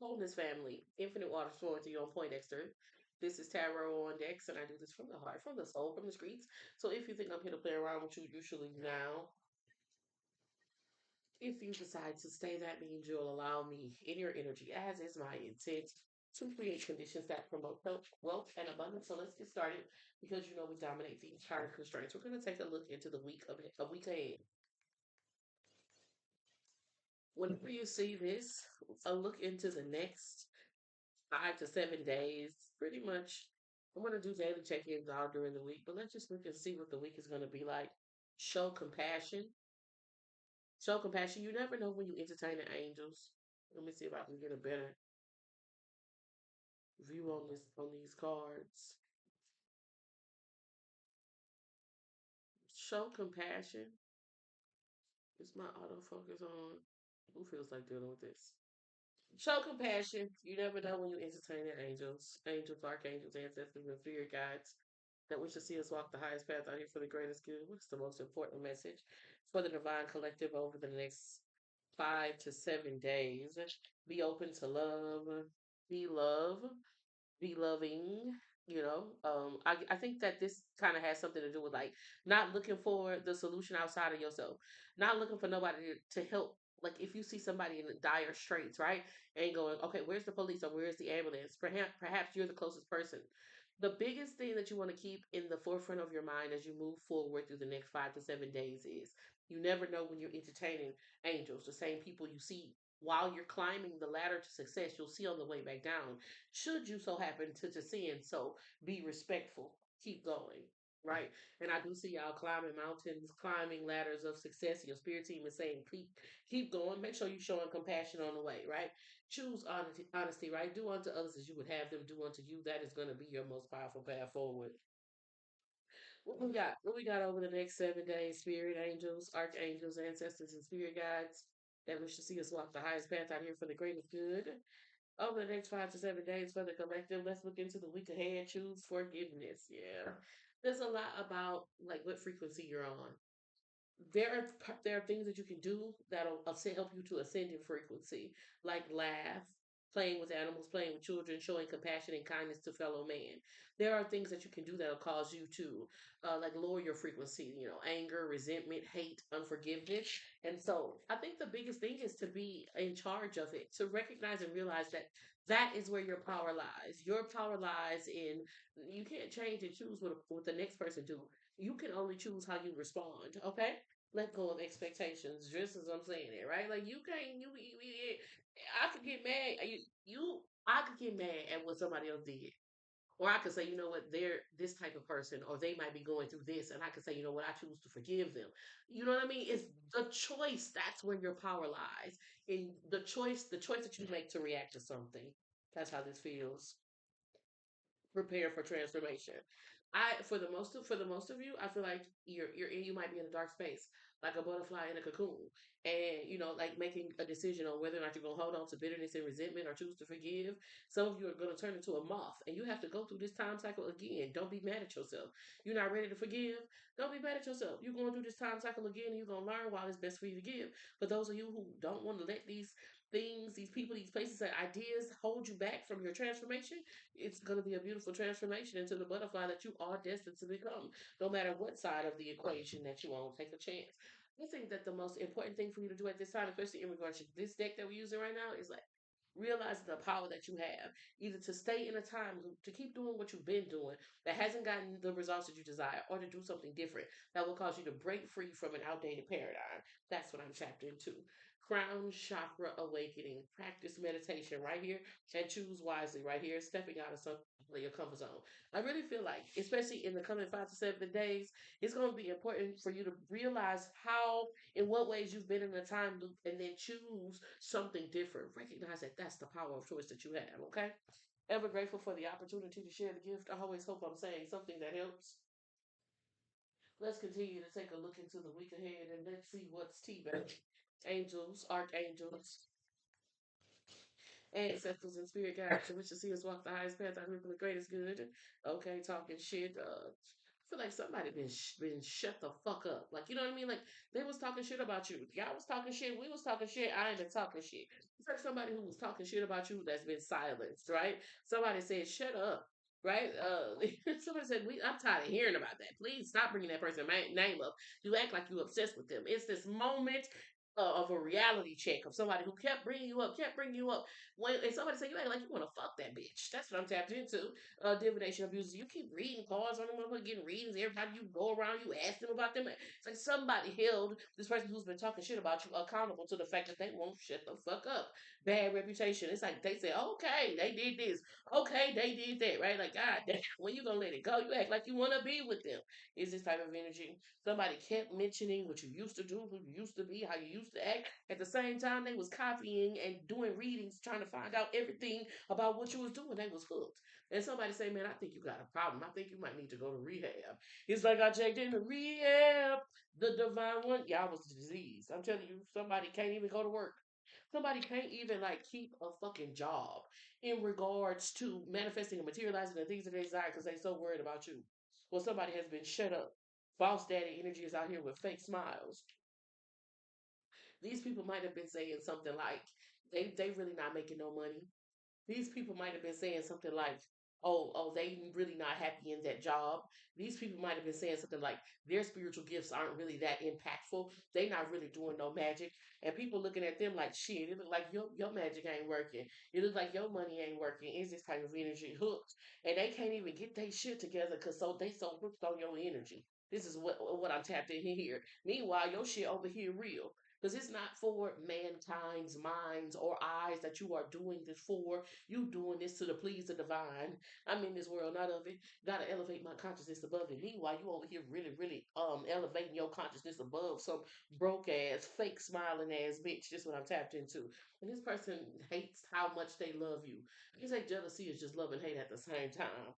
Wholeness family, infinite water flowing through you on point, Dexter. This is Tarot on Dex, and I do this from the heart, from the soul, from the streets. So if you think I'm here to play around with you, you should leave now. If you decide to stay, that means you'll allow me in your energy, as is my intent, to create conditions that promote health, wealth, and abundance. So let's get started because you know we dominate these time constraints. We're going to take a look into the week of a week ahead. Whenever you see this, a look into the next 5 to 7 days, pretty much. I'm gonna do daily check-ins all during the week, but let's just look and see what the week is gonna be like. Show compassion. Show compassion. You never know when you entertain the angels. Let me see if I can get a better view on this on these cards. Show compassion. Is my autofocus on? Who feels like dealing with this? Show compassion. You never know when you entertain the angels, archangels, ancestors, and spirit guides that we should see us walk the highest path out here for the greatest good. What's the most important message for the divine collective over the next 5 to 7 days? Be open to love, be love, be loving. I think that this kind of has something to do with like not looking for the solution outside of yourself, not looking for nobody to help. Like if you see somebody in dire straits, right, and going, okay, where's the police or where's the ambulance? Perhaps you're the closest person. The biggest thing that you want to keep in the forefront of your mind as you move forward through the next 5 to 7 days is you never know when you're entertaining angels, the same people you see while you're climbing the ladder to success, you'll see on the way back down should you so happen to descend. So be respectful. Keep going. Right. And I do see y'all climbing mountains, climbing ladders of success. Your spirit team is saying keep going. Make sure you're showing compassion on the way, right? Choose honesty, right? Do unto others as you would have them do unto you. That is going to be your most powerful path forward. What we got? What we got over the next 7 days? Spirit angels, archangels, ancestors, and spirit guides that wish to see us walk the highest path out here for the greatest good. Over the next 5 to 7 days for the collective, let's look into the week ahead. Choose forgiveness. Yeah. There's a lot about like what frequency you're on. There are things that you can do that'll help you to ascend in frequency, like laugh, playing with animals, playing with children, showing compassion and kindness to fellow man. There are things that you can do that'll cause you to like lower your frequency. You know, anger, resentment, hate, unforgiveness. And so, I think the biggest thing is to be in charge of it, to recognize and realize that that is where your power lies. Your power lies in you can't change and choose what the next person do. You can only choose how you respond. Okay, let go of expectations, just as I'm saying it, right? Like you can't, I could get mad. I could get mad at what somebody else did, or I could say, you know what, they're this type of person, or they might be going through this, and I could say, you know what, I choose to forgive them. You know what I mean? It's the choice. That's where your power lies in the choice that you make to react to something. That's how this feels. Prepare for transformation. For the most of you, I feel like you might be in a dark space, like a butterfly in a cocoon, and like making a decision on whether or not you're gonna hold on to bitterness and resentment or choose to forgive. Some of you are gonna turn into a moth, and you have to go through this time cycle again. Don't be mad at yourself. You're not ready to forgive. Don't be mad at yourself. You're going through this time cycle again, and you're gonna learn why it's best for you to give. For those of you who don't want to let these things, these people, these places, and ideas hold you back from your transformation, it's going to be a beautiful transformation into the butterfly that you are destined to become. No matter what side of the equation that you want, take a chance. I think that the most important thing for you to do at this time, especially in regards to this deck that we're using right now, is like realize the power that you have, either to stay in a time loop, to keep doing what you've been doing that hasn't gotten the results that you desire, or to do something different that will cause you to break free from an outdated paradigm. That's what I'm tapped into. Crown chakra awakening. Practice meditation right here and choose wisely right here. Stepping out of your comfort zone. I really feel like, especially in the coming 5 to 7 days, it's going to be important for you to realize how, in what ways you've been in a time loop, and then choose something different. Recognize that that's the power of choice that you have. Okay. Ever grateful for the opportunity to share the gift. I always hope I'm saying something that helps. Let's continue to take a look into the week ahead and let's see what's T-Bag. Angels, archangels, ancestors, and spirit guides. So we should see us walk the highest path out here for the greatest good. Okay, talking shit. feel like somebody been shut the fuck up. Like, you know what I mean? Like, they was talking shit about you. Y'all was talking shit. We was talking shit. I ain't been talking shit. It's like somebody who was talking shit about you that's been silenced, right? Somebody said, "Shut up." Right? Somebody said, I'm tired of hearing about that. Please stop bringing that person's name up. You act like you obsessed with them. It's this moment of a reality check of somebody who kept bringing you up. When and somebody say you act like you want to fuck that bitch. That's what I'm tapped into. Divination abusers. You keep reading cards on them, getting readings every time you go around. You ask them about them. It's like somebody held this person who's been talking shit about you accountable to the fact that they won't shut the fuck up. Bad reputation. It's like they say, okay, they did this. Okay, they did that. Right? Like God damn, when you gonna let it go? You act like you want to be with them. Is this type of energy? Somebody kept mentioning what you used to do, who you used to be, how you used to act. At the same time, they was copying and doing readings, trying to find out everything about what you was doing. They was hooked. And somebody say, "Man, I think you got a problem. I think you might need to go to rehab." It's like I checked into rehab. The divine one, y'all was diseased. I'm telling you, somebody can't even go to work. Somebody can't even like keep a fucking job in regards to manifesting and materializing the things that they desire because they so worried about you. Well, somebody has been shut up. False daddy energy is out here with fake smiles. These people might have been saying something like, they really not making no money. These people might have been saying something like, they really not happy in that job. These people might have been saying something like their spiritual gifts aren't really that impactful. They not really doing no magic. And people looking at them like shit, it look like your magic ain't working. It look like your money ain't working. It's this kind of energy hooked. And they can't even get their shit together because they so hooked on your energy. This is what I'm tapped in here. Meanwhile, your shit over here real. Because it's not for mankind's minds or eyes that you are doing this for. You doing this to the please the divine. I'm in this world, not of it. Gotta elevate my consciousness above it. Meanwhile, you over here really, really elevating your consciousness above some broke ass, fake smiling ass bitch. This is what I'm tapped into. And this person hates how much they love you. You say jealousy is just love and hate at the same time.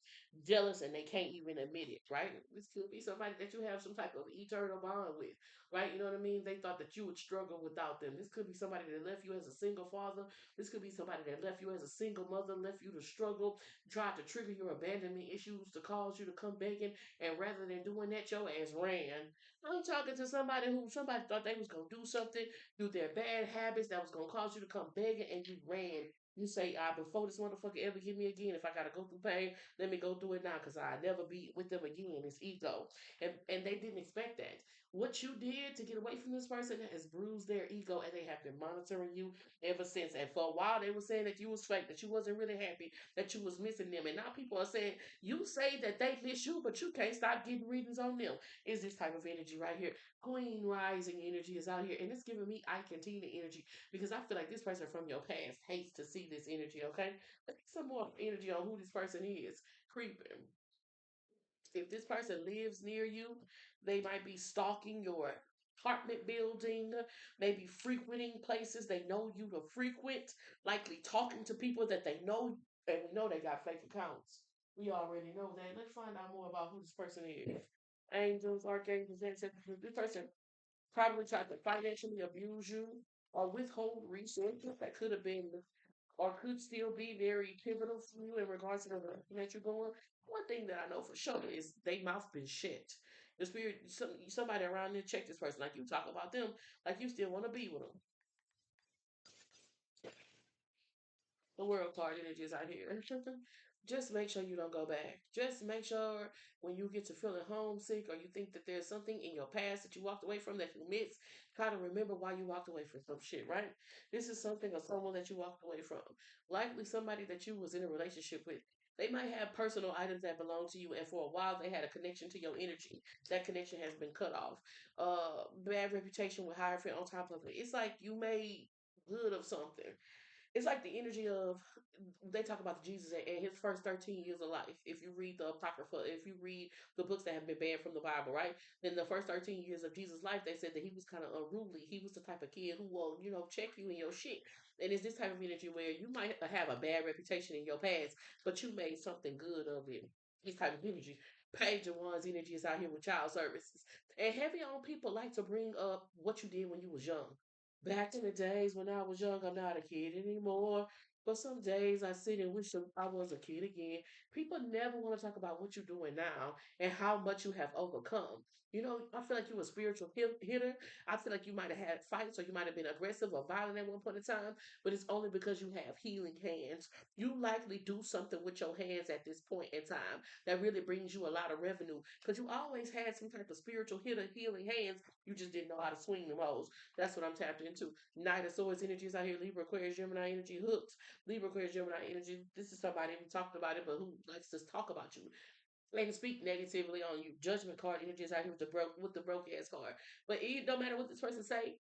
Jealous and they can't even admit it, right? This could be somebody that you have some type of eternal bond with, right? You know what I mean? They thought that you would struggle without them. This could be somebody that left you as a single father. This could be somebody that left you as a single mother, left you to struggle, tried to trigger your abandonment issues to cause you to come begging, and rather than doing that, your ass ran. I'm talking to somebody who somebody thought they was gonna do something, do their bad habits that was gonna cause you to come begging, and you ran. You say, before this motherfucker ever give me again, if I gotta go through pain, let me go through it now, cause I never be with them again. It's ego, and they didn't expect that. What you did to get away from this person has bruised their ego, and they have been monitoring you ever since. And for a while, they were saying that you was fake, that you wasn't really happy, that you was missing them. And now people are saying you say that they miss you, but you can't stop getting readings on them. Is this type of energy right here? Queen rising energy is out here, and it's giving me I Tina energy because I feel like this person from your past hates to see this energy. Okay, let's get some more energy on who this person is. Creeping. If this person lives near you, they might be stalking your apartment building, maybe frequenting places they know you to frequent, likely talking to people that they know, and we know they got fake accounts. We already know that. Let's find out more about who this person is. Angels, archangels, ancestors. This person probably tried to financially abuse you or withhold resources that could have been or could still be very pivotal for you in regards to the direction that you're going. One thing that I know for sure is they mouth been shit. The spirit, somebody around there check this person like you talk about them, like you still want to be with them. The world card energies out here. Just make sure you don't go back. Just make sure when you get to feeling homesick or you think that there's something in your past that you walked away from that you miss, try to remember why you walked away from some shit, right? This is something or someone that you walked away from. Likely somebody that you was in a relationship with. They might have personal items that belong to you, and for a while they had a connection to your energy. That connection has been cut off. Bad reputation with higher fit on top of it. It's like you made good of something. It's like the energy of they talk about Jesus and his first 13 years of life. If you read the Apocrypha, if you read the books that have been banned from the Bible, right? Then the first 13 years of Jesus' life, they said that he was kind of unruly. He was the type of kid who will, check you in your shit. And it's this type of energy where you might have a bad reputation in your past, but you made something good of it. This type of energy. Page of One's energy is out here with child services. And heavy on people like to bring up what you did when you was young. Back in the days when I was young, I'm not a kid anymore. But some days I sit and wish I was a kid again. People never want to talk about what you're doing now and how much you have overcome. I feel like you a spiritual hitter. I feel like you might have had fights or you might have been aggressive or violent at one point in time, but it's only because you have healing hands. You likely do something with your hands at this point in time that really brings you a lot of revenue because you always had some type of spiritual hitter healing hands. You just didn't know how to swing them hoes. That's what I'm tapped into. Knight of Swords energies out here, Libra, Aquarius, Gemini energy hooked. Libra, Aquarius, Gemini energy. This is somebody who talked about it, but who likes to talk about you and speak negatively on you. Judgment card energies out here with the broke ass card. But it don't matter what this person say,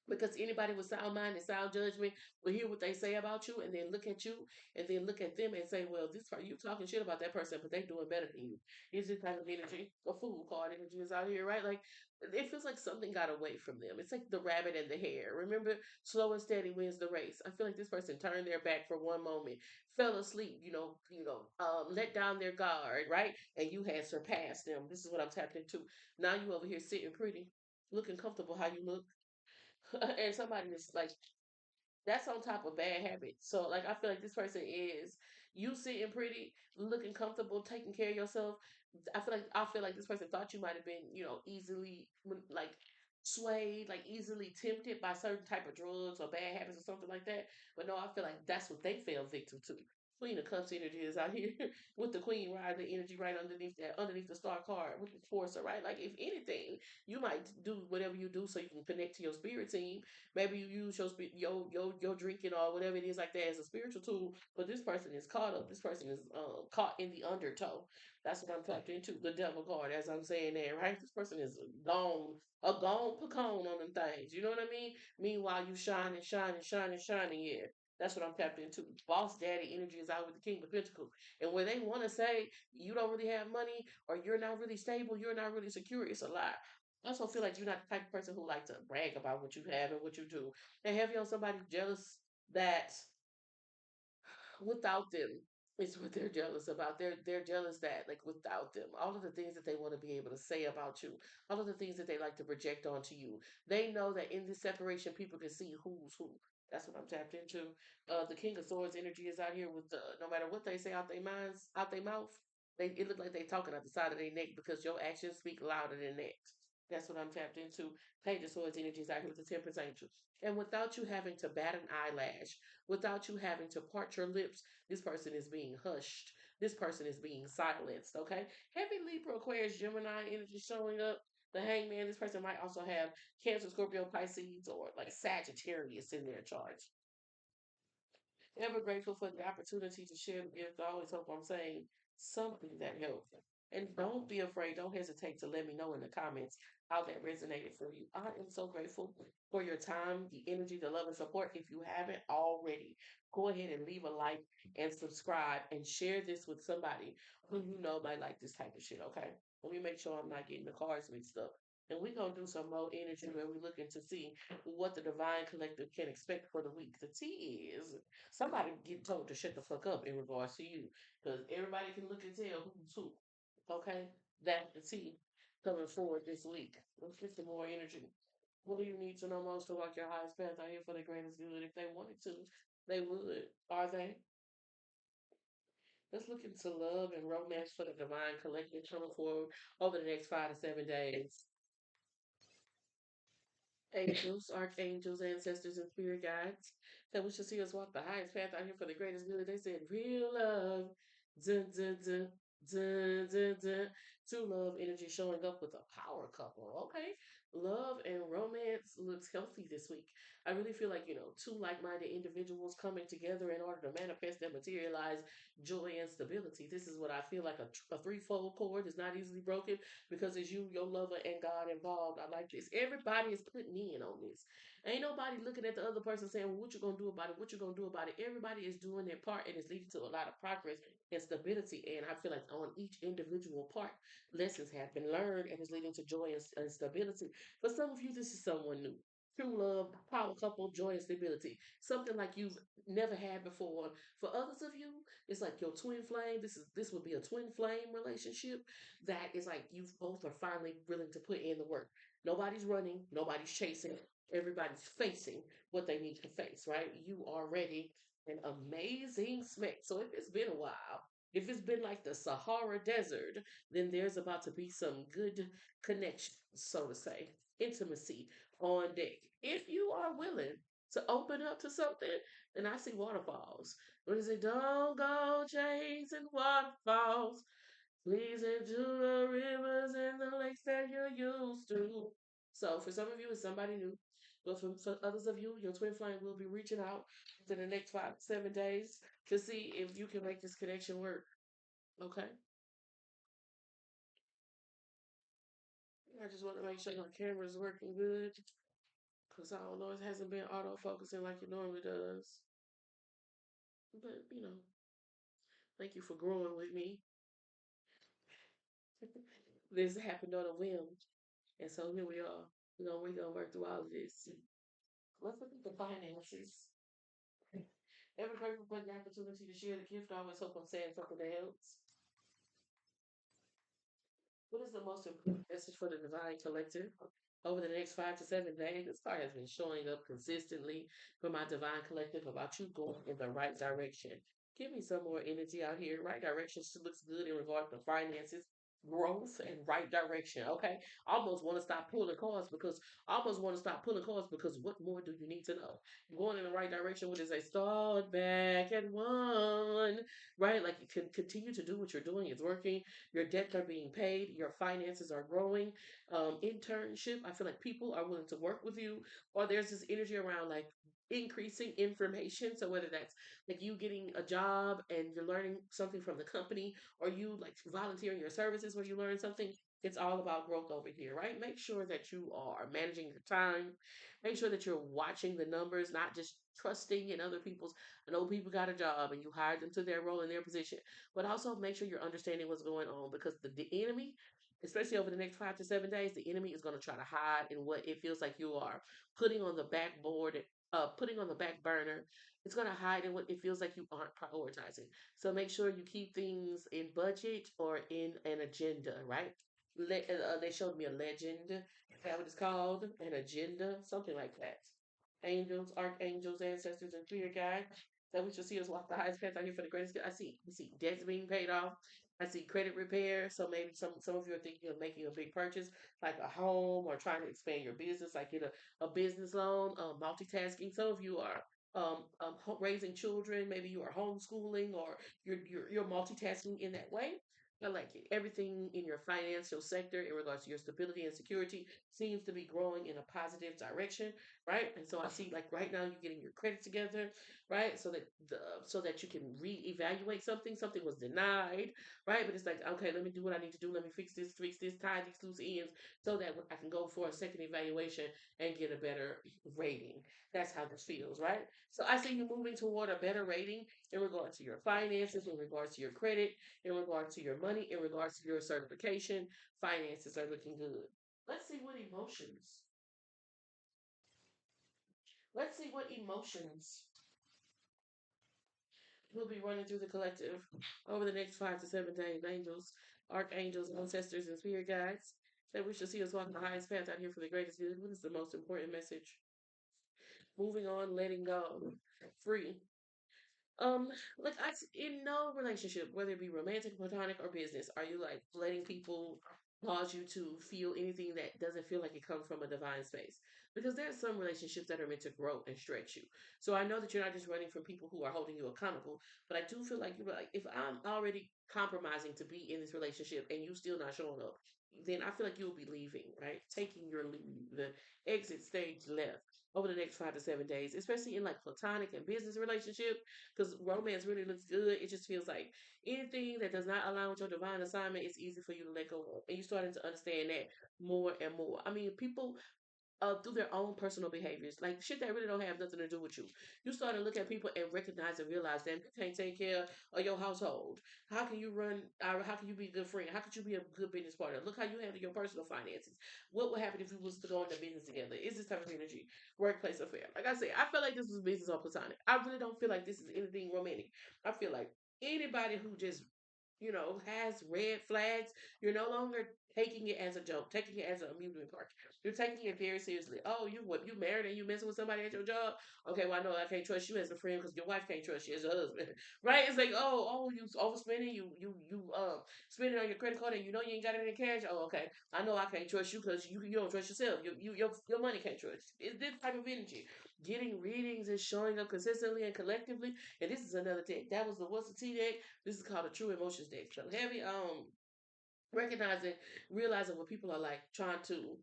because anybody with sound mind and sound judgment will hear what they say about you and then look at you and then look at them and say, well, this part you talking shit about that person, but they doing better than you. It's this kind of energy. A fool card energy is out here, right? Like it feels like something got away from them. It's like the rabbit and the hare. Remember, slow and steady wins the race. I feel like this person turned their back for one moment, fell asleep, let down their guard, right? And you had surpassed them. This is what I'm tapping into. Now you over here sitting pretty, looking comfortable how you look. And somebody is like, that's on top of bad habits. So like I feel like this person is you sitting pretty, looking comfortable, taking care of yourself. I feel like this person thought you might have been, easily like swayed, like easily tempted by certain type of drugs or bad habits or something like that. But no, I feel like that's what they fell victim to. Queen of Cups energy is out here with the Queen rising energy right underneath the star card with the Forcer, right? Like if anything, you might do whatever you do so you can connect to your spirit team. Maybe you use your drinking or whatever it is like that as a spiritual tool. But this person is caught up. This person is caught in the undertow. That's what I'm tapped into. The devil card, as I'm saying there, right? This person is a gone pecan on them things. You know what I mean? Meanwhile, you shining, shining, shining, shining. Yeah. That's what I'm tapped into. Boss daddy energy is out with the King of Pentacles. And when they want to say you don't really have money or you're not really stable, you're not really secure, it's a lie. I also feel like you're not the type of person who like to brag about what you have and what you do. And have you on somebody jealous that without them is what they're jealous about. They're jealous that like without them, all of the things that they want to be able to say about you, all of the things that they like to project onto you. They know that in this separation, people can see who's who. That's what I'm tapped into. The King of Swords energy is out here with the no matter what they say out their minds, out their mouth, it look like they talking out the side of their neck because your actions speak louder than that. That's what I'm tapped into. Page of Swords energy is out here with the Temperance Angel. And without you having to bat an eyelash, without you having to part your lips, this person is being hushed. This person is being silenced. Okay. Heavy Libra, Aquarius, Gemini energy showing up. The Hangman. This person might also have Cancer, Scorpio, Pisces, or like Sagittarius in their charts. Ever grateful for the opportunity to share the gift. I always hope I'm saying something that helps. And don't be afraid. Don't hesitate to let me know in the comments how that resonated for you. I am so grateful for your time, the energy, the love, and support. If you haven't already, go ahead and leave a like and subscribe and share this with somebody who you know might like this type of shit, okay? Let me make sure I'm not getting the cards mixed up. And we're going to do some more energy where we're looking to see what the Divine Collective can expect for the week. The T is somebody get told to shut the fuck up in regards to you. Because everybody can look and tell who's who. Okay? That's the T coming forward this week. Let's get some more energy. What do you need to know most to walk your highest path out here for the greatest good? If they wanted to, they would. Are they? Let's look into love and romance for the Divine Collective coming forward over the next 5 to 7 days. Angels, archangels, ancestors, and spirit guides that wish to see us walk the highest path out here for the greatest good. They said, real love, dun, dun, dun, dun, dun, dun. True love energy showing up with a power couple. Okay. Love and romance looks healthy this week. I really feel like, two like minded individuals coming together in order to manifest and materialize joy and stability. This is what I feel like a threefold cord is not easily broken because it's you, your lover, and God involved. I like this. Everybody is putting in on this. Ain't nobody looking at the other person saying, well, what you gonna do about it? What you gonna do about it? Everybody is doing their part and it's leading to a lot of progress and stability. And I feel like on each individual part, lessons have been learned and it's leading to joy and stability. For some of you, this is someone new. True love, power couple, joy and stability. Something like you've never had before. For others of you, it's like your twin flame. This would be a twin flame relationship that is like you both are finally willing to put in the work. Nobody's running, nobody's chasing, everybody's facing what they need to face, right? You are ready an amazing smell. So if it's been a while, if it's been like the Sahara Desert, then there's about to be some good connection, so to say, intimacy on deck. If you are willing to open up to something, then I see waterfalls. What is it? Don't go chasing waterfalls. Please into the rivers and the lakes that you're used to. So for some of you, it's somebody new. But for others of you, your twin flame will be reaching out within the next 5 to 7 days to see if you can make this connection work. Okay? I just want to make sure my camera's working good. Because I don't know, it hasn't been auto-focusing like it normally does. But, thank you for growing with me. This happened on a whim. And so here we are. We're gonna work through all of this. Let's look at the finances. Every person put the opportunity to share the gift. I always hope I'm saying something that helps. What is the most important message for the Divine Collective? Over the next 5 to 7 days, this card has been showing up consistently for my Divine Collective about you going in the right direction. Give me some more energy out here. Right direction looks good in regard to finances, growth, and right direction. Okay. I almost want to stop pulling cards because what more do you need to know? You're going in the right direction, which is a start back at one. Right? Like you can continue to do what you're doing. It's working. Your debts are being paid. Your finances are growing. Internship, I feel like people are willing to work with you, or there's this energy around like increasing information. So whether that's like you getting a job and you're learning something from the company, or you like volunteering your services where you learn something, it's all about growth over here, right? Make sure that you are managing your time. Make sure that you're watching the numbers, not just trusting in other people's. I know people got a job and you hired them to their role in their position, but also make sure you're understanding what's going on because the enemy, especially over the next 5 to 7 days, the enemy is going to try to hide in what it feels like you are putting on the backboard, putting on the back burner. It's going to hide in what it feels like you aren't prioritizing. So make sure you keep things in budget or in an agenda, right? They showed me a legend. Is that what it's called? An agenda, something like that. Angels, archangels, ancestors, and spirit guides. That we should see us walk the highest path out here for the greatest good. I see debts being paid off. I see credit repair. So maybe some of you are thinking of making a big purchase, like a home, or trying to expand your business, like get a business loan. Multitasking. Some of you are raising children. Maybe you are homeschooling, or you're multitasking in that way. I like it. Everything in your financial sector in regards to your stability and security seems to be growing in a positive direction, right? And so I see like right now you're getting your credit together, right? So that you can reevaluate something. Something was denied, right? But it's like, okay, let me do what I need to do. Let me fix this, tie these loose ends so that I can go for a second evaluation and get a better rating. That's how this feels, right? So I see you moving toward a better rating in regards to your finances, in regards to your credit, in regards to your money, in regards to your certification. Finances are looking good. Let's see what emotions. Let's see what emotions will be running through the collective over the next 5 to 7 days. Angels, archangels, ancestors, and spirit guides that we should see us walk the highest path out here for the greatest good. What is the most important message? Moving on, letting go, free. Um, like in no relationship, whether it be romantic, platonic, or business, are you like letting people cause you to feel anything that doesn't feel like it comes from a divine space? Because there's some relationships that are meant to grow and stretch you. So I know that you're not just running from people who are holding you accountable, but I do feel like you're like, if I'm already compromising to be in this relationship and you still not showing up, then I feel like you'll be leaving, right? Taking your leave, the exit stage left over the next 5 to 7 days, especially in like platonic and business relationship, because romance really looks good. It just feels like anything that does not align with your divine assignment, it's easy for you to let go of. And you're starting to understand that more and more. I mean, people through their own personal behaviors, like shit that really don't have nothing to do with you. You start to look at people and recognize and realize that you can't take care of your household. How can you run? How can you be a good friend? How could you be a good business partner? Look how you handle your personal finances. What would happen if we was to go into business together? Is this type of energy workplace affair? Like I said, I feel like this was business or platonic. I really don't feel like this is anything romantic. I feel like anybody who just has red flags, you're no longer taking it as a joke, taking it as an amusement park. You're taking it very seriously. Oh, you married and you messing with somebody at your job? Okay, well I know I can't trust you as a friend because your wife can't trust you as a husband, right? It's like you overspending, you spending on your credit card and you know you ain't got any cash. Oh, okay, I know I can't trust you because you don't trust yourself. Your money can't trust. It's this type of energy. Getting readings and showing up consistently and collectively. And this is another deck. That was the what's the T deck? This is called a True Emotions deck. So heavy recognizing, realizing what people are like trying to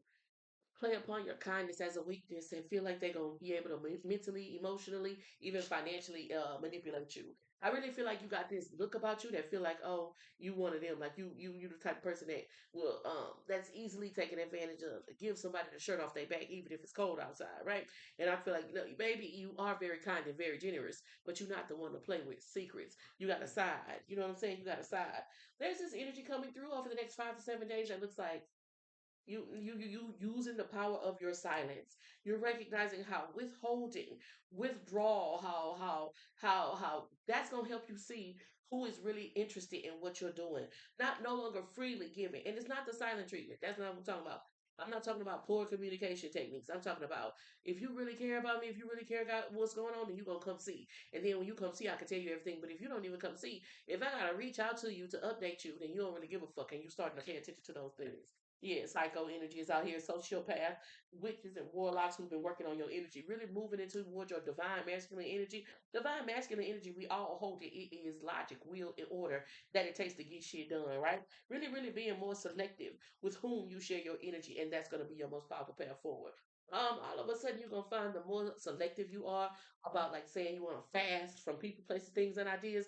play upon your kindness as a weakness and feel like they're going to be able to mentally, emotionally, even financially manipulate you. I really feel like you got this look about you that feel like, oh, you one of them. Like you the type of person that will that's easily taken advantage of. Give somebody the shirt off their back even if it's cold outside, right? And I feel like, baby, you are very kind and very generous, but you're not the one to play with secrets. You got a side. You know what I'm saying? You got a side. There's this energy coming through over the next 5 to 7 days that looks like you using the power of your silence. You're recognizing how withholding, withdrawal, how that's gonna help you see who is really interested in what you're doing. Not no longer freely giving. And it's not the silent treatment. That's not what I'm talking about. I'm not talking about poor communication techniques. I'm talking about if you really care about me, if you really care about what's going on, then you're gonna come see. And then when you come see, I can tell you everything. But if you don't even come see, if I gotta reach out to you to update you, then you don't really give a fuck and you starting to pay attention to those things. Yeah, psycho energy is out here, sociopath, witches and warlocks who've been working on your energy, really moving into towards your divine masculine energy. Divine masculine energy, we all hold it. It is logic, will, and order that it takes to get shit done, right? Really, really being more selective with whom you share your energy, and that's gonna be your most powerful path forward. All of a sudden you're gonna find the more selective you are about like saying you want to fast from people, places, things, and ideas.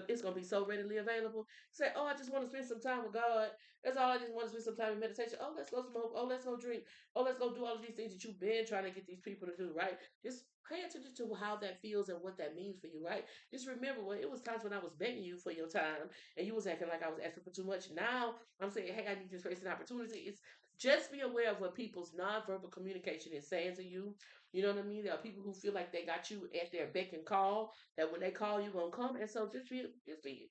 It's gonna be so readily available. Say, oh, I just want to spend some time with God. That's all I just want to spend some time in meditation. Oh, let's go smoke. Oh, let's go drink. Oh, let's go do all of these things that you've been trying to get these people to do, right? Just pay attention to how that feels and what that means for you, right? Just remember when it was times when I was begging you for your time and you was acting like I was asking for too much. Now I'm saying, hey, I need to space and opportunity. It's just be aware of what people's nonverbal communication is saying to you. You know what I mean? There are people who feel like they got you at their beck and call, that when they call, you gonna come. And so just be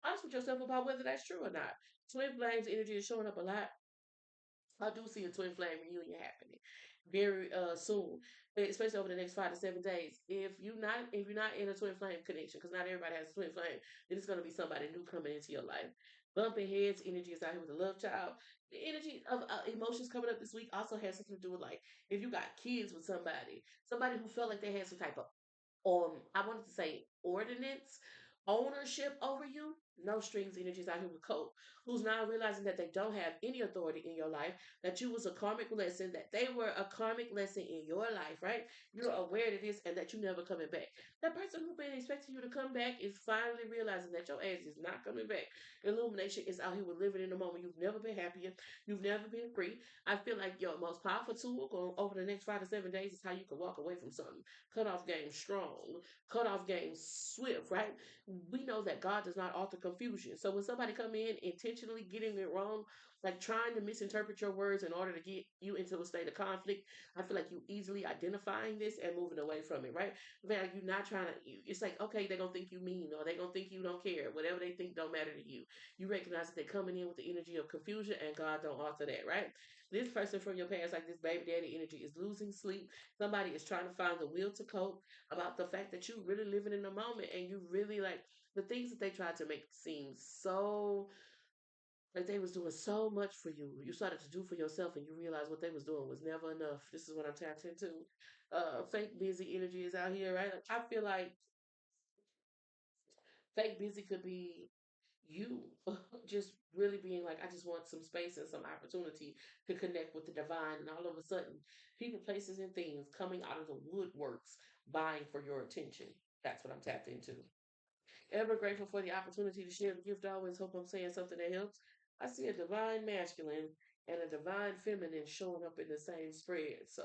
honest with yourself about whether that's true or not. Twin flames energy is showing up a lot. I do see a twin flame reunion happening very soon, especially over the next 5 to 7 days. If you're not in a twin flame connection, because not everybody has a twin flame, then it's gonna be somebody new coming into your life. Bumping heads energy is out here with a love child. The energy of emotions coming up this week also has something to do with like if you got kids with somebody who felt like they had some type of I wanted to say ordinance, ownership over you. No strings energies out here with Coke, who's now realizing that they don't have any authority in your life, that you was a karmic lesson, that they were a karmic lesson in your life, right? You're aware of this and that you never coming back. That person who's been expecting you to come back is finally realizing that your ass is not coming back. Illumination is out here with living in the moment. You've never been happier. You've never been free. I feel like your most powerful tool going over the next 5 to 7 days is how you can walk away from something. Cut off game strong, cut off game swift, right? We know that God does not author confusion. So when somebody come in intentionally getting it wrong, like trying to misinterpret your words in order to get you into a state of conflict, I feel like you easily identifying this and moving away from it, right? Man, you're not trying to. It's like okay, they're gonna think you mean, or they're gonna think you don't care. Whatever they think don't matter to you. You recognize that they're coming in with the energy of confusion, and God don't author that, right? This person from your past, like this baby daddy energy, is losing sleep. Somebody is trying to find the will to cope about the fact that you really living in the moment and you really like the things that they tried to make seem so like they was doing so much for you. You started to do for yourself and you realize what they was doing was never enough. This is what I'm tapped into. Fake busy energy is out here, right? Like, I feel like fake busy could be you just really being like, I just want some space and some opportunity to connect with the divine. And all of a sudden, people, places, and things coming out of the woodworks vying for your attention. That's what I'm tapped into. Ever grateful for the opportunity to share the gift. I always hope I'm saying something that helps. I see a divine masculine and a divine feminine showing up in the same spread. So,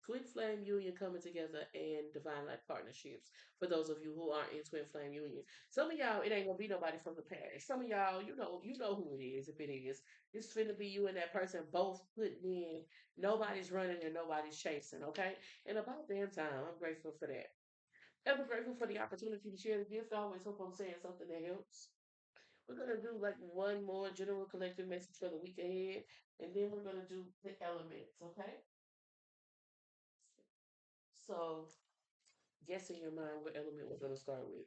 twin flame union coming together and divine life partnerships. For those of you who aren't in twin flame union, some of y'all it ain't gonna be nobody from the past. Some of y'all, you know who it is. If it is, it's finna be you and that person both putting in. Nobody's running and nobody's chasing. Okay, and about damn time. I'm grateful for that. Ever grateful for the opportunity to share the gift. I always hope I'm saying something that helps. We're gonna do like one more general collective message for the week ahead, and then we're gonna do the elements. Okay. So guess in your mind what element we're gonna start with,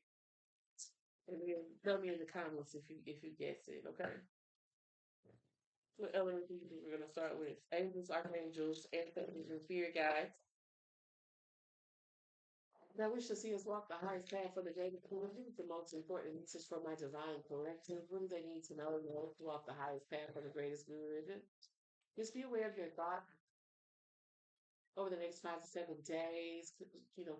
and then tell me in the comments if you guess it. Okay. What element do you think we're gonna start with? Angels, archangels, ancestors, and spirit guides. I wish to see us walk the highest path for the day. What is the most important message for my divine collective? What do they need to know in order to walk the highest path for the greatest good? Just be aware of your thoughts over the next 5 to 7 days.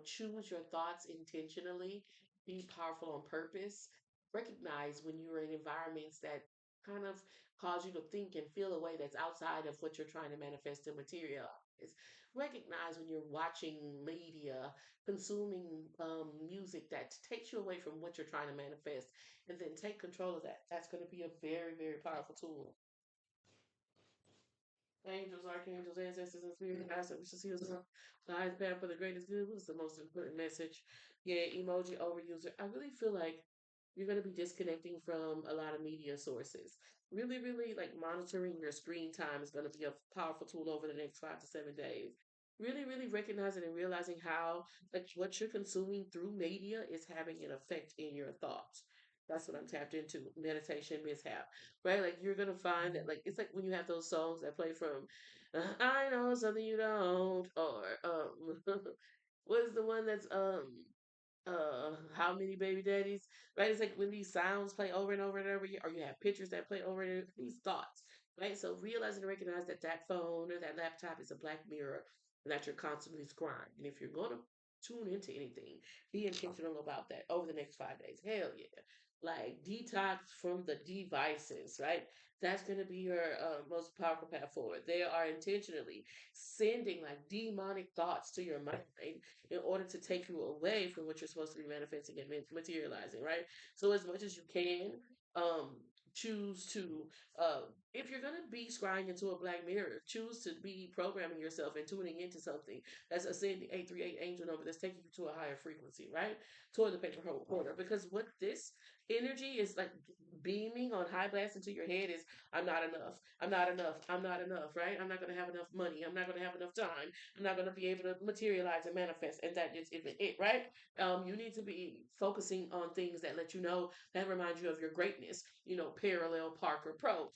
Choose your thoughts intentionally. Be powerful on purpose. Recognize when you're in environments that kind of cause you to think and feel a way that's outside of what you're trying to manifest and materialize. Recognize when you're watching media, consuming music that takes you away from what you're trying to manifest, and then take control of that. That's going to be a very, very powerful tool. Angels, archangels, ancestors, and spirit guides that we should see us on the highest path for the greatest good. What's the most important message? Yeah, emoji overuser. I really feel like you're going to be disconnecting from a lot of media sources. Really, really like monitoring your screen time is going to be a powerful tool over the next 5 to 7 days. Really, really recognizing and realizing how like what you're consuming through media is having an effect in your thoughts. That's what I'm tapped into. Meditation mishap, right? Like you're gonna find that like it's like when you have those songs that play from I know something you don't, or what is the one that's how many baby daddies, right? It's like when these sounds play over and over and over again, or you have pictures that play over and over, these thoughts, right? So realize and recognize that that phone or that laptop is a black mirror and that you're constantly scrying. And if you're going to tune into anything, be intentional about that over the next 5 days. Hell yeah. Like detox from the devices, right? That's going to be your most powerful path forward. They are intentionally sending like demonic thoughts to your mind in order to take you away from what you're supposed to be manifesting and materializing, right? So as much as you can, um, choose to, if you're gonna be scrying into a black mirror, choose to be programming yourself and tuning into something that's ascending 838 angel number that's taking you to a higher frequency, right? Toward the paper quarter. Because what this energy is like beaming on high blast into your head is I'm not enough. I'm not enough. I'm not enough, right? I'm not gonna have enough money. I'm not gonna have enough time. I'm not going to be able to materialize and manifest, and that just isn't it, right? You need to be focusing on things that let you know that remind you of your greatness. Parallel Parker Pro.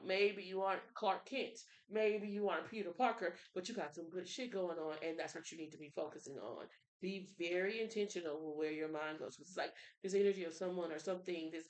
Maybe you aren't Clark Kent, maybe you aren't Peter Parker, but you got some good shit going on, and that's what you need to be focusing on. Be very intentional with where your mind goes. It's like this energy of someone or something, this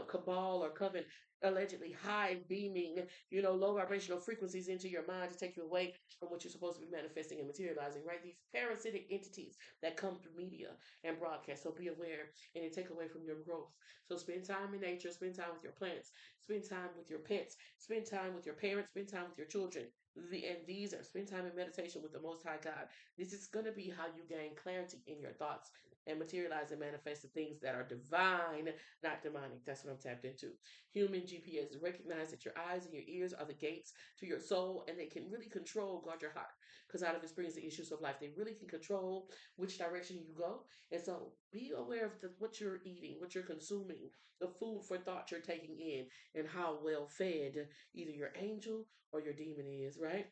cabal or coven allegedly high beaming, low vibrational frequencies into your mind to take you away from what you're supposed to be manifesting and materializing, right? These parasitic entities that come through media and broadcast. So be aware and it take away from your growth. So spend time in nature, spend time with your plants, spend time with your pets, spend time with your parents, spend time with your children. And these are spend time in meditation with the Most High God. This is going to be how you gain clarity in your thoughts and materialize and manifest the things that are divine, not demonic. That's what I'm tapped into. Human GPS. Recognize that your eyes and your ears are the gates to your soul, and they can really control, guard your heart, because out of it springs the issues of life. They really can control which direction you go. And so be aware of what you're eating, what you're consuming, the food for thought you're taking in, and how well fed either your angel or your demon is, right?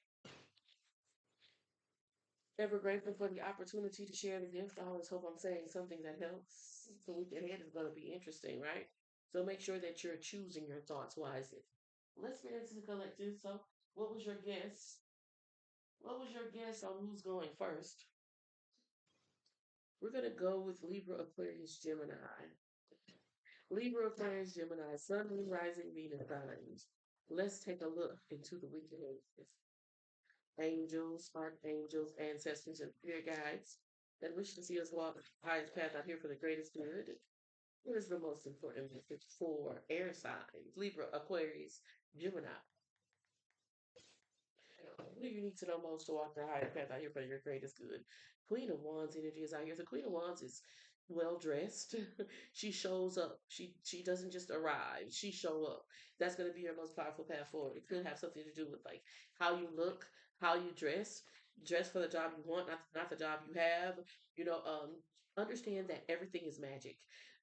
Ever grateful for the opportunity to share the gift. I always hope I'm saying something that helps. The week ahead is going to be interesting, right? So make sure that you're choosing your thoughts wisely. Let's get into the collective. So, what was your guess? What was your guess on who's going first? We're gonna go with Libra, Aquarius, Gemini. Libra, Aquarius, Gemini, Sun, Moon, Rising, Venus signs. Let's take a look into the week ahead. Angels, archangels, ancestors, and spirit guides that wish to see us walk the highest path out here for the greatest good. What is the most important message for air signs? Libra, Aquarius, Gemini. What do you need to know most to walk the highest path out here for your greatest good? Queen of Wands energy is out here. The Queen of Wands is well dressed. She shows up. She doesn't just arrive. She show up. That's gonna be your most powerful path forward. It could have something to do with like how you look, how you dress. Dress for the job you want, not the job you have. You know, um, understand that everything is magic.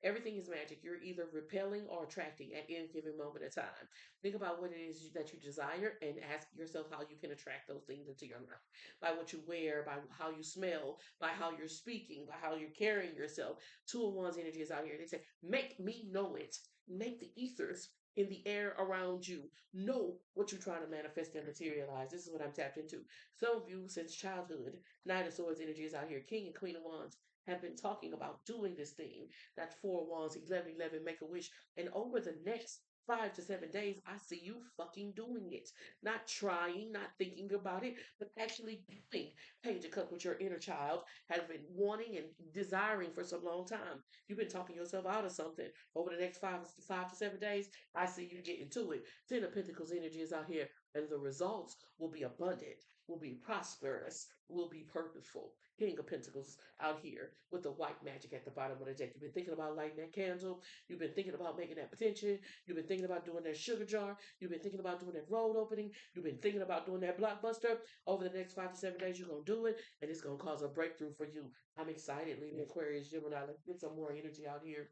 Everything is magic. You're either repelling or attracting at any given moment of time. Think about what it is that you desire and ask yourself how you can attract those things into your life. By what you wear, by how you smell, by how you're speaking, by how you're carrying yourself. Two of Wands energy is out here. They say, make me know it. Make the ethers in the air around you know what you're trying to manifest and materialize. This is what I'm tapped into. Some of you, since childhood, Nine of Swords energy is out here. King and Queen of Wands have been talking about doing this thing. That's Four of Wands, 11, make a wish. And over the next 5 to 7 days, I see you fucking doing it. Not trying, not thinking about it, but actually doing. Page of Cup with your inner child has been wanting and desiring for some long time. You've been talking yourself out of something. Over the next 5 to 7 days, I see you getting to it. Ten of Pentacles energy is out here, and the results will be abundant, will be prosperous, will be purposeful. King of Pentacles out here with the white magic at the bottom of the deck. You've been thinking about lighting that candle. You've been thinking about making that petition. You've been thinking about doing that sugar jar. You've been thinking about doing that road opening. You've been thinking about doing that blockbuster. Over the next 5 to 7 days, you're going to do it, and it's going to cause a breakthrough for you. I'm excited, Lady Aquarius, Gemini. Let's get some more energy out here.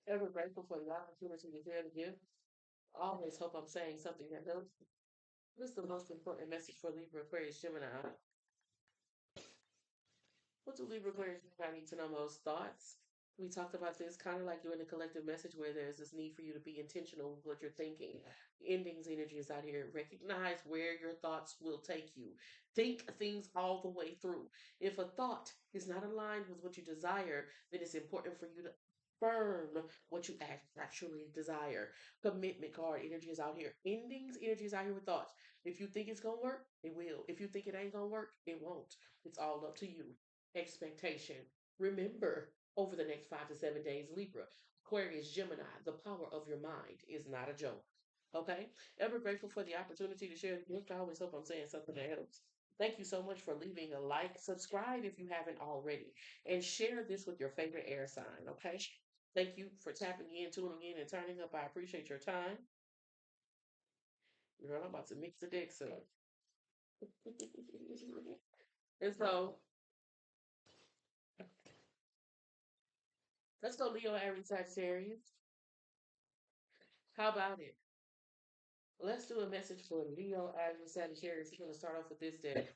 Ever grateful for the opportunity to share the gift. Always hope I'm saying something that helps. This is the most important message for Libra, Aquarius, Gemini. What do Libra Aquarius Gemini need to know most? Thoughts. We talked about this kind of like doing a collective message where there's this need for you to be intentional with what you're thinking. Endings energy is out here. Recognize where your thoughts will take you. Think things all the way through. If a thought is not aligned with what you desire, then it's important for you to affirm what you actually desire. Commitment card energy is out here. Endings energy is out here with thoughts. If you think it's gonna work, it will. If you think it ain't gonna work, it won't. It's all up to you. Expectation. Remember, over the next 5 to 7 days, Libra, Aquarius, Gemini, the power of your mind is not a joke. Okay? Ever grateful for the opportunity to share the gift. I always hope I'm saying something that helps. Thank you so much for leaving a like, subscribe if you haven't already, and share this with your favorite air sign. Okay? Thank you for tapping in, tuning in, and turning up. I appreciate your time. Girl, I'm about to mix the decks up. And so, let's go Leo, Aries, Sagittarius. How about it? Let's do a message for Leo, Aries, Sagittarius. We're going to start off with this day.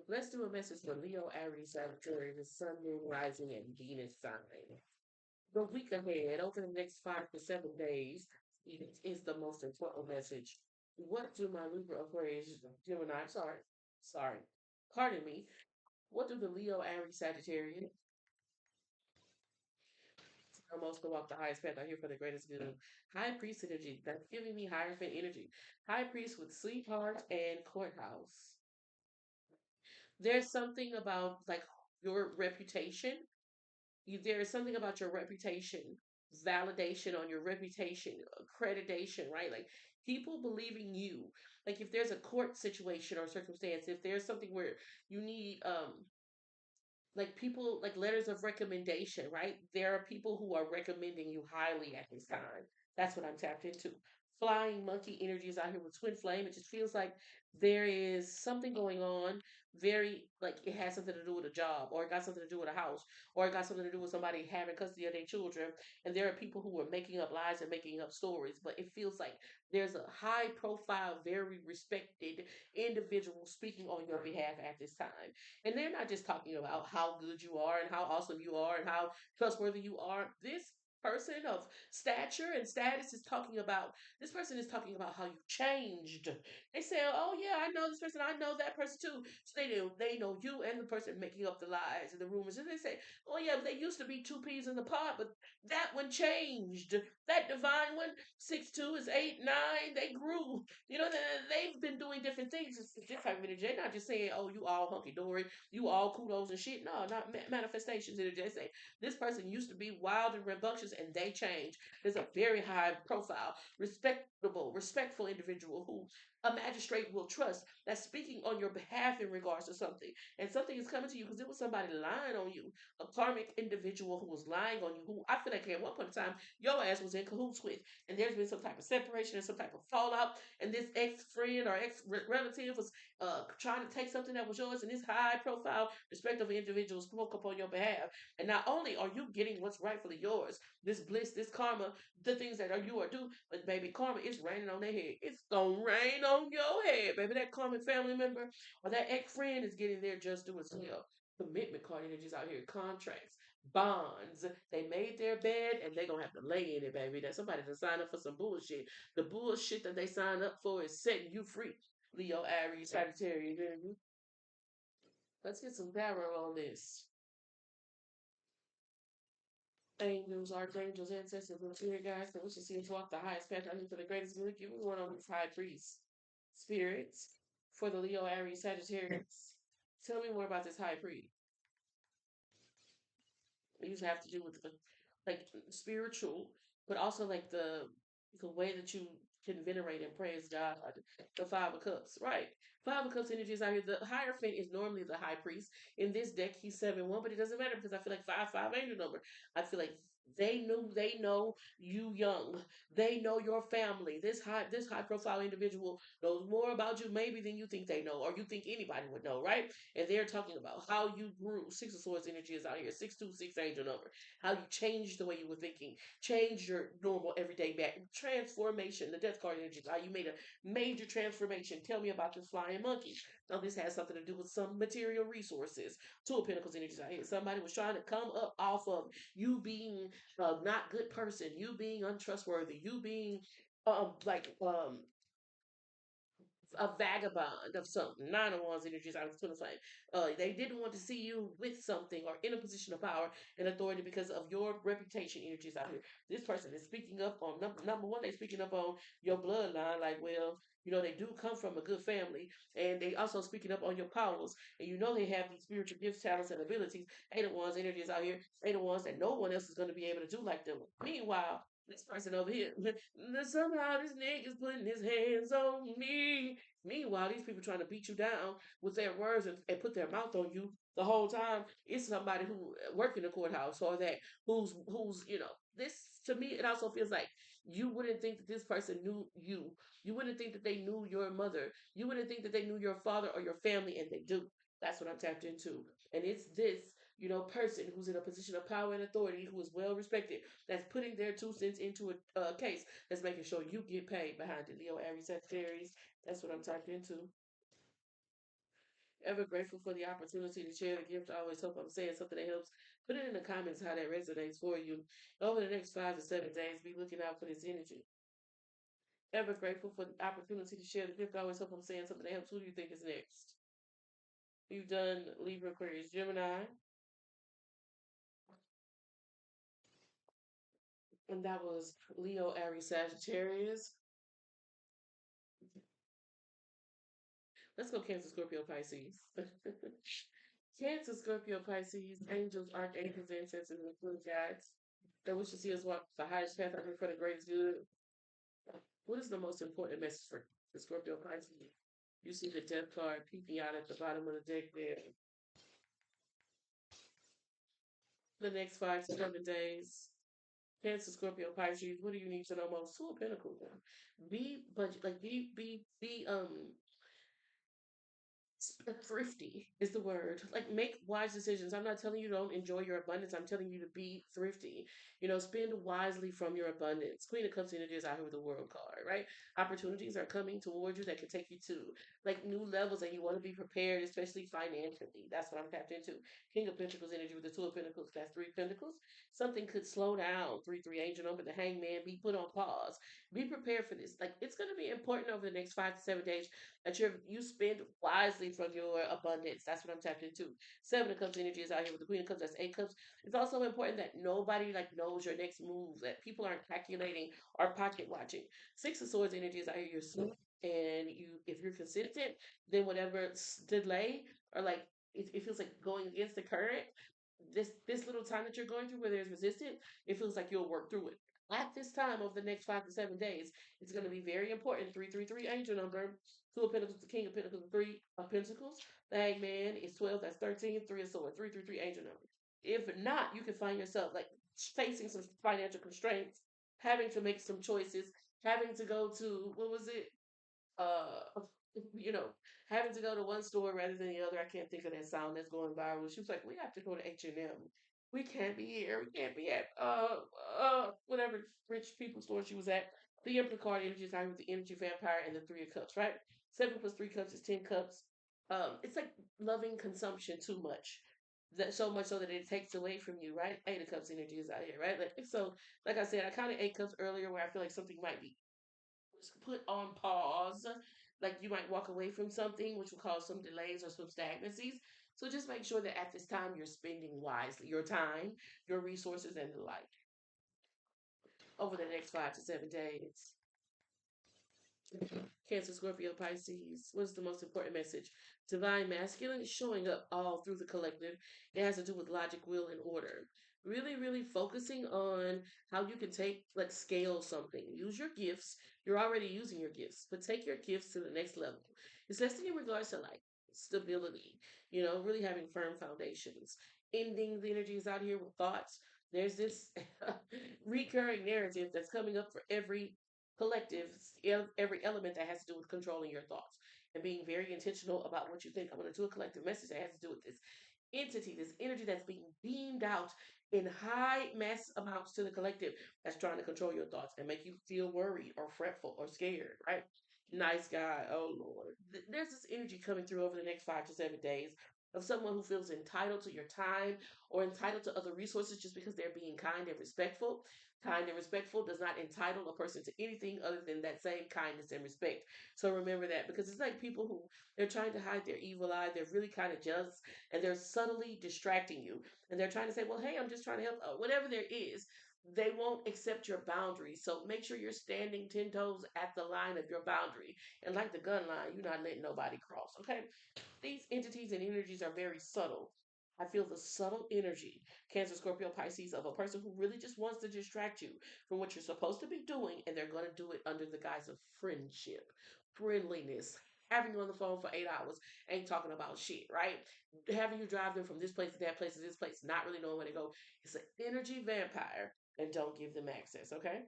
Let's do a message for Leo, Aries, Sagittarius, Sun, Moon, Rising, and Venus sign. The week ahead, over the next 5 to 7 days, it is the most important message. What do my Libra, Aquarius, Gemini, sorry, pardon me. What do the Leo, Aries, Sagittarius, almost to walk the highest path out here for the greatest good? High Priest energy, that's giving me Hierophant energy. High Priest with Sweetheart and Courthouse. There's something about like your reputation. There is something about your reputation, validation on your reputation, accreditation, right? Like people believing you. Like if there's a court situation or circumstance, if there's something where you need like people like letters of recommendation, right? There are people who are recommending you highly at this time. That's what I'm tapped into. Flying monkey energies out here with twin flame. It just feels like there is something going on. Very like it has something to do with a job, or it got something to do with a house, or it got something to do with somebody having custody of their children. And there are people who are making up lies and making up stories. But it feels like there's a high profile, very respected individual speaking on your behalf at this time. And they're not just talking about how good you are and how awesome you are and how trustworthy you are. This person of stature and status is talking about this person is talking about how you changed. They say, "Oh yeah, I know this person. I know that person too." So they know you and the person making up the lies and the rumors. And they say, "Oh yeah, they used to be two peas in the pod, but that one changed. That divine one, 6'2" is 8'9". They grew. You know, they've been doing different things. It's this type of energy. They're not just saying, "Oh, you all hunky dory, you all kudos and shit." No, not manifestations energy. They say this person used to be wild and rambunctious situations and they change. There's a very high profile, respectable, respectful individual who a magistrate will trust that's speaking on your behalf in regards to something. And something is coming to you because it was somebody lying on you, a karmic individual who was lying on you, who I feel like at one point in time your ass was in cahoots with. And there's been some type of separation and some type of fallout. And this ex friend or ex relative was trying to take something that was yours. And this high profile, respectable individual spoke up on your behalf. And not only are you getting what's rightfully yours, this bliss, this karma, the things that are you are due, but baby, karma is raining on their head. It's gonna rain on your head, baby. That karmic family member or that ex friend is getting their just due as well. Commitment card energies out here, contracts, bonds. They made their bed and they're gonna have to lay in it, baby. That somebody to sign up for some bullshit. The bullshit that they signed up for is setting you free. Leo, Aries, Sagittarius. Let's get some tarot on this. Angels, archangels, ancestors, and spirit guides that wish to see us walk the highest path out for the greatest good. Give me one on this high priest. Spirits for the Leo, Aries, Sagittarius. Tell me more about this high priest. It used to have to do with the like spiritual, but also like the way that you can venerate and praise God. The Five of Cups, right? Five of Cups energy is out here. The Hierophant is normally the high priest. In this deck, he's 7-1, but it doesn't matter because I feel like five ain't your number. I feel like they know you young. They know your family. This high profile individual knows more about you maybe than you think they know, or you think anybody would know, right? And they're talking about how you grew. Six of Swords energy is out here. 626 angel number. How you changed the way you were thinking, changed your normal everyday back. Transformation. The Death card energy is how you made a major transformation. Tell me about this flying monkey. Now this has something to do with some material resources. Two of Pentacles energy is out here. Somebody was trying to come up off of you being a not good person, you being untrustworthy, you being a vagabond of something. Nine of Wands energies I was going to say. They didn't want to see you with something or in a position of power and authority because of your reputation energies out here. This person is speaking up on number one, they're speaking up on your bloodline, like, well, they do come from a good family, and they also speaking up on your powers, and they have these spiritual gifts, talents, and abilities. They the ones energies out here, they the ones that no one else is going to be able to do like them. Meanwhile, this person over here, somehow this nigga's putting his hands on me. Meanwhile, these people trying to beat you down with their words and put their mouth on you the whole time. It's somebody who work in the courthouse or that who's this to me. It also feels like you wouldn't think that this person knew you. You wouldn't think that they knew your mother. You wouldn't think that they knew your father or your family, and they do. That's what I'm tapped into, and it's this person who's in a position of power and authority who is well respected that's putting their 2 cents into a case that's making sure you get paid behind it. Leo, Aries, Sagittarius. That's what I'm tapped into. Ever grateful for the opportunity to share the gift. I always hope I'm saying something that helps. Put it in the comments how that resonates for you. Over the next 5 to 7 days, be looking out for this energy. Ever grateful for the opportunity to share the gift. I always hope I'm saying something that helps. Who do you think is next? You've done Libra, Aquarius, Gemini, and that was Leo, Aries, Sagittarius. Let's go Cancer, Scorpio, Pisces. Cancer, Scorpio, Pisces, angels, archangels, ancestors, and good guides that wish to see us walk the highest path out here for the greatest good. What is the most important message for the Scorpio, Pisces? You see the death card peeking out at the bottom of the deck there. The next 5 to 7 days. Cancer, Scorpio, Pisces. What do you need to know most? Two of Pentacles. Be budget, like be thrifty is the word. Like make wise decisions. I'm not telling you don't enjoy your abundance. I'm telling you to be thrifty. Spend wisely from your abundance. Queen of Cups energy is out here with the World card, right? Opportunities are coming towards you that can take you to like new levels, and you want to be prepared, especially financially. That's what I'm tapped into. King of Pentacles energy with the Two of Pentacles. That's Three Pentacles. Something could slow down. 3-3 angel number. The Hangman. Be put on pause. Be prepared for this. Like it's going to be important over the next 5 to 7 days that you spend wisely from your abundance. That's what I'm tapped into. Seven of Cups energy is out here with the Queen of Cups. That's 8 cups. It's also important that nobody like knows your next move. That people aren't calculating or pocket watching. Six of Swords energy is out here. You're smooth, and if you're consistent, then whatever delay or like it feels like going against the current. this little time that you're going through where there's resistance, it feels like you'll work through it. At this time over the next 5 to 7 days, it's going to be very important. 333 angel number, Two of Pentacles, the King of Pentacles, the Three of Pentacles. The Hangman is 12. That's 13. Three of Swords. 333 angel number. If not, you can find yourself like facing some financial constraints, having to make some choices, having to go to what was it? uh you know, having to go to one store rather than the other. I can't think of that sound that's going viral. She was like, "We have to go to H&M. We can't be here. We can't be at whatever rich people store she was at." The Emperor card energy is with the energy vampire and the Three of Cups, right? 7 plus 3 cups is 10 cups. It's like loving consumption too much. That so much so that it takes away from you, right? 8 of Cups energy is out here, right? Like I said, I counted 8 cups earlier where I feel like something might be put on pause. Like you might walk away from something, which will cause some delays or some stagnancies. So just make sure that at this time you're spending wisely your time, your resources, and the like over the next 5 to 7 days. Cancer, Scorpio, Pisces. What's the most important message? Divine masculine is showing up all through the collective. It has to do with logic, will, and order. Really, really focusing on how you can like scale something. Use your gifts. You're already using your gifts, but take your gifts to the next level. Especially in regards to like stability, really having firm foundations. Ending the energies out here with thoughts. There's this recurring narrative that's coming up for every collective, every element that has to do with controlling your thoughts and being very intentional about what you think. I'm going to do a collective message that has to do with this entity, this energy that's being beamed out in high mass amounts to the collective that's trying to control your thoughts and make you feel worried or fretful or scared, right? Nice guy. Oh, Lord. There's this energy coming through over the next 5 to 7 days of someone who feels entitled to your time or entitled to other resources just because they're being kind and respectful. Kind and respectful does not entitle a person to anything other than that same kindness and respect. So remember that, because it's like people who they're trying to hide their evil eye. They're really kind of jealous and they're subtly distracting you. And they're trying to say, well, hey, I'm just trying to help. Whatever there is, they won't accept your boundaries. So make sure you're standing 10 toes at the line of your boundary. And like the gun line, you're not letting nobody cross. Okay. These entities and energies are very subtle. I feel the subtle energy, Cancer, Scorpio, Pisces, of a person who really just wants to distract you from what you're supposed to be doing, and they're going to do it under the guise of friendship, friendliness. Having you on the phone for 8 hours ain't talking about shit, right? Having you drive them from this place to that place to this place, not really knowing where to go. It's an energy vampire, and don't give them access, okay?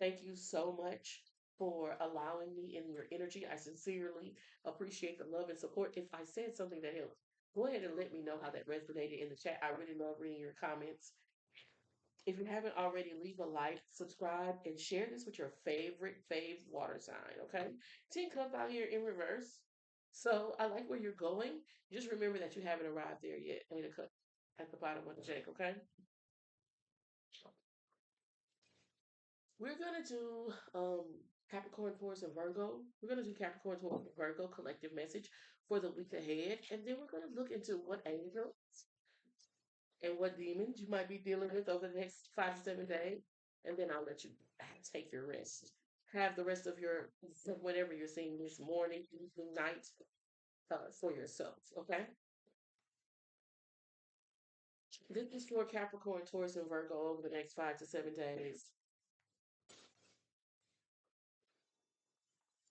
Thank you so much for allowing me in your energy. I sincerely appreciate the love and support. If I said something that helped, go ahead and let me know how that resonated in the chat. I really love reading your comments. If you haven't already, leave a like, subscribe, and share this with your favorite water sign, okay? 10 Cup out here in reverse. So I like where you're going. Just remember that you haven't arrived there yet. Eight of Cups at the bottom of the deck, okay? We're gonna do Capricorn, Taurus, and Virgo. We're gonna do Capricorn, Taurus, and Virgo collective message for the week ahead, and then we're gonna look into what angels and what demons you might be dealing with over the next 5 to 7 days, and then I'll let you take your rest. Have the rest of your whatever you're seeing this morning, evening, night for yourself. Okay. This is for Capricorn, Taurus, and Virgo over the next 5 to 7 days.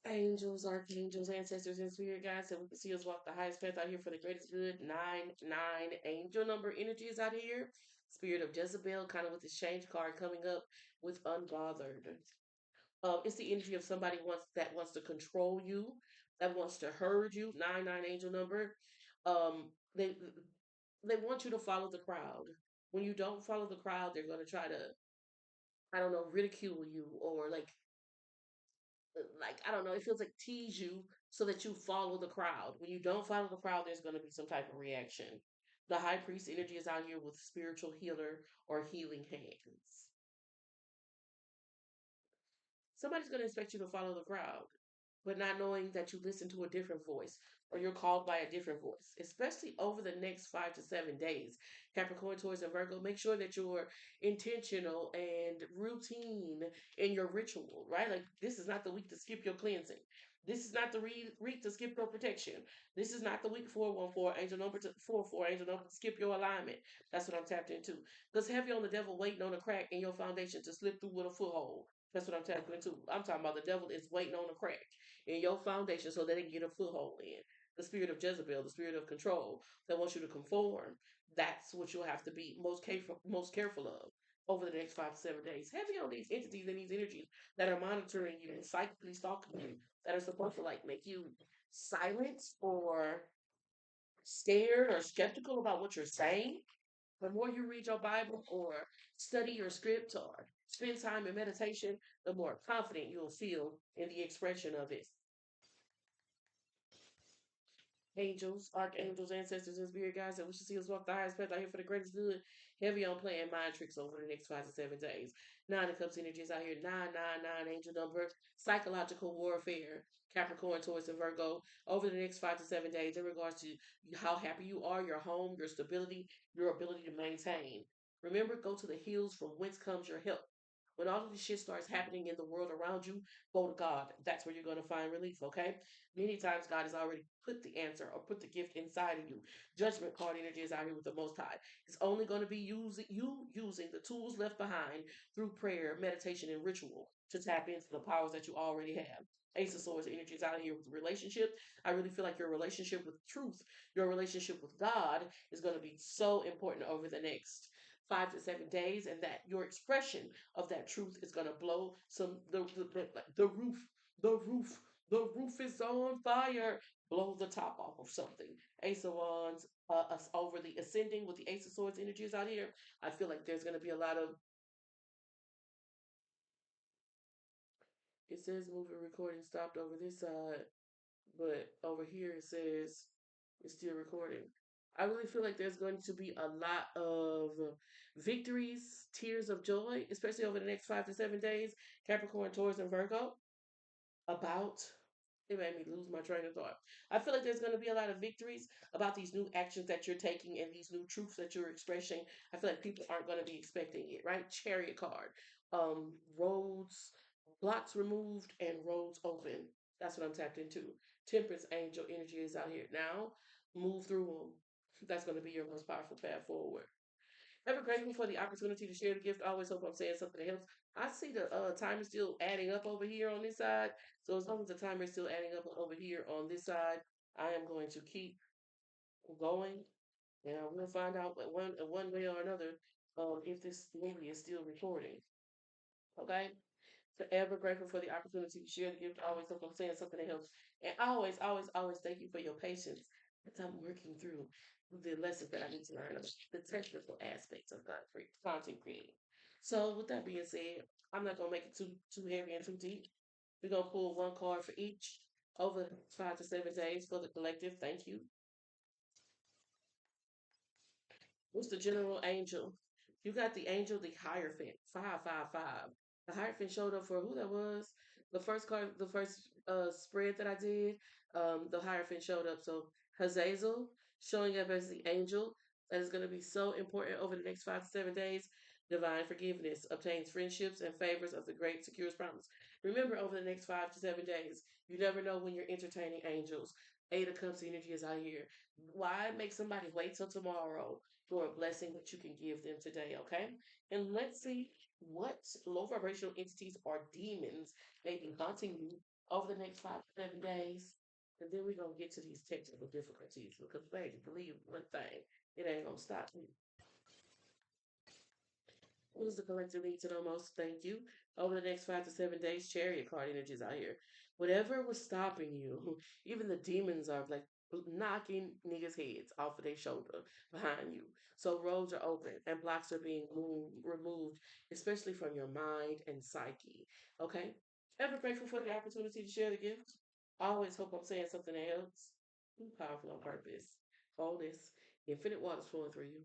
Angels, archangels, ancestors, and spirit guides that we can see us walk the highest path out here for the greatest good. 9, 9 angel number energies out here. Spirit of Jezebel, kind of with this change card coming up with unbothered. It's the energy of somebody wants to control you, that wants to herd you. 9, 9 angel number. They want you to follow the crowd. When you don't follow the crowd, they're going to try to, I don't know, ridicule you or like I don't know, it feels like tease you so that you follow the crowd. When you don't follow the crowd, there's going to be some type of reaction. The high priest energy is out here with spiritual healer or healing hands. Somebody's going to expect you to follow the crowd, but not knowing that you listen to a different voice or you're called by a different voice, especially over the next 5 to 7 days. Capricorn, Taurus, and Virgo, make sure that you're intentional and routine in your ritual, right? Like this is not the week to skip your cleansing. This is not the week to skip your protection. This is not the week 414, angel number 44, angel number to skip your alignment. That's what I'm tapped into. Because heavy on the devil waiting on a crack in your foundation to slip through with a foothold. That's what I'm tapping into. I'm talking about the devil is waiting on a crack in your foundation so that they can get a foothold in. The spirit of Jezebel, the spirit of control that wants you to conform. That's what you'll have to be most careful of over the next 5 to 7 days. Heavy on these entities and these energies that are monitoring you and psychically stalking you, that are supposed to like make you silent or scared or skeptical about what you're saying. The more you read your Bible or study your script or spend time in meditation, the more confident you'll feel in the expression of it. Angels, archangels, ancestors, and spirit guides that wish to see us walk the highest path out here for the greatest good. Heavy on playing mind tricks over the next 5 to 7 days. Nine of Cups energies out here. 999 angel number. Psychological warfare. Capricorn, Taurus, and Virgo over the next 5 to 7 days in regards to how happy you are, your home, your stability, your ability to maintain. Remember, go to the hills from whence comes your help. When all of this shit starts happening in the world around you, go to God. That's where you're going to find relief, okay? Many times God has already put the answer or put the gift inside of you. Judgment card energy is out here with the Most High. It's only going to be using the tools left behind through prayer, meditation, and ritual to tap into the powers that you already have. Ace of Swords energy is out here with relationship. I really feel like your relationship with truth, your relationship with God is going to be so important over the next 5 to 7 days, and that your expression of that truth is going to blow the roof, the roof, the roof is on fire. Blow the top off of something. Ace of Wands, us over the ascending with the Ace of Swords energies out here. I feel like there's going to be a lot of. It says movie recording stopped over this side, but over here it says it's still recording. I really feel like there's going to be a lot of victories, tears of joy, especially over the next 5 to 7 days. Capricorn, Taurus, and Virgo. About it made me lose my train of thought. I feel like there's going to be a lot of victories about these new actions that you're taking and these new truths that you're expressing. I feel like people aren't going to be expecting it, right? Chariot card, roads, blocks removed, and roads open. That's what I'm tapped into. Temperance angel energy is out here now. Move through them. That's going to be your most powerful path forward. Ever grateful for the opportunity to share the gift. I always hope I'm saying something that helps. I see the timer still adding up over here on this side. So as long as the timer is still adding up over here on this side, I am going to keep going. And we'll find out one way or another if this movie is still recording. Okay? Forever grateful for the opportunity to share the gift. I always hope I'm saying something that helps. And always, always, always thank you for your patience as I'm working through the lessons that I need to learn about the technical aspects of content creating. So with that being said, I'm not gonna make it too heavy and too deep. We're gonna pull one card for each over the 5 to 7 days for the collective. Thank you. What's the general angel? You got the angel, the Hierophant, 555. The Hierophant showed up for who that was. The first card, the first spread that I did, the Hierophant showed up. So Hazazel showing up as the angel that is going to be so important over the next 5 to 7 days. Divine forgiveness obtains friendships and favors of the great secures promise. Remember, over the next 5 to 7 days, you never know when you're entertaining angels. Eight of Cups energy is out here. Why make somebody wait till tomorrow for a blessing that you can give them today, okay? And let's see what low vibrational entities or demons may be haunting you over the next 5 to 7 days. And then we're going to get to these technical difficulties because, baby, believe one thing, it ain't going to stop you. What is the collective need to know most? Thank you. Over the next 5 to 7 days, chariot card energies out here. Whatever was stopping you, even the demons are like knocking niggas' heads off of their shoulder behind you. So roads are open and blocks are being removed, especially from your mind and psyche. Okay? Ever grateful for the opportunity to share the gift? I always hope I'm saying something that helps. Be powerful on purpose. All this infinite waters flowing through you.